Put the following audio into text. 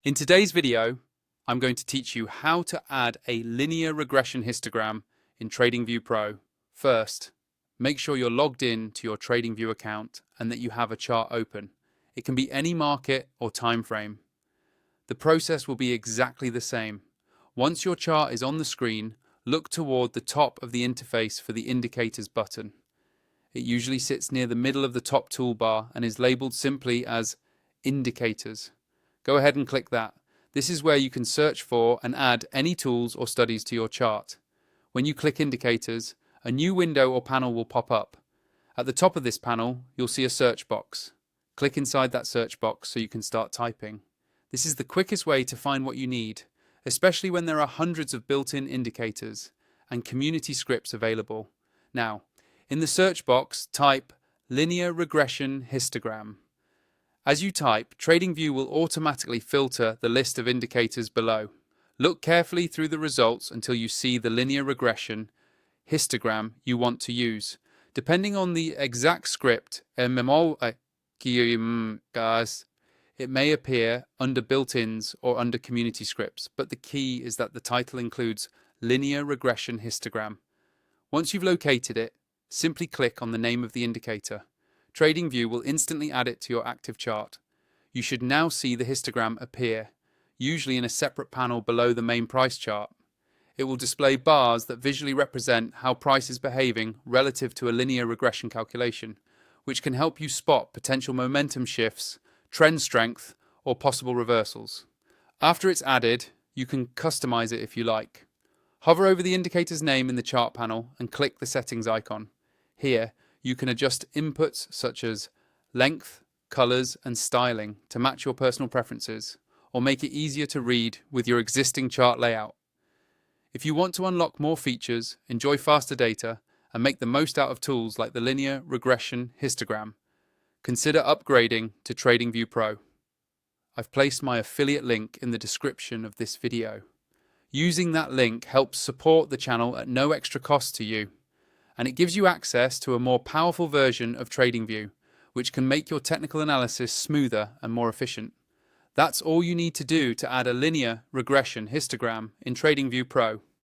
In today's video, I'm going to teach you how to add a linear regression histogram in TradingView Pro. First, make sure you're logged in to your TradingView account and that you have a chart open. It can be any market or time frame. The process will be exactly the same. Once your chart is on the screen, look toward the top of the interface for the Indicators button. It usually sits near the middle of the top toolbar and is labeled simply as Indicators. Go ahead and click that. This is where you can search for and add any tools or studies to your chart. When you click Indicators, a new window or panel will pop up. At the top of this panel, you'll see a search box. Click inside that search box so you can start typing. This is the quickest way to find what you need, especially when there are hundreds of built-in indicators and community scripts available. Now, in the search box, type Linear Regression Histogram. As you type, TradingView will automatically filter the list of indicators below. Look carefully through the results until you see the linear regression histogram you want to use. Depending on the exact script, it may appear under built-ins or under community scripts, but the key is that the title includes Linear Regression Histogram. Once you've located it, simply click on the name of the indicator. TradingView will instantly add it to your active chart. You should now see the histogram appear, usually in a separate panel below the main price chart. It will display bars that visually represent how price is behaving relative to a linear regression calculation, which can help you spot potential momentum shifts, trend strength, or possible reversals. After it's added, you can customize it if you like. Hover over the indicator's name in the chart panel and click the settings icon. Here, you can adjust inputs such as length, colors, and styling to match your personal preferences, or make it easier to read with your existing chart layout. If you want to unlock more features, enjoy faster data, and make the most out of tools like the Linear Regression Histogram, consider upgrading to TradingView Pro. I've placed my affiliate link in the description of this video. Using that link helps support the channel at no extra cost to you, and it gives you access to a more powerful version of TradingView, which can make your technical analysis smoother and more efficient. That's all you need to do to add a linear regression histogram in TradingView Pro.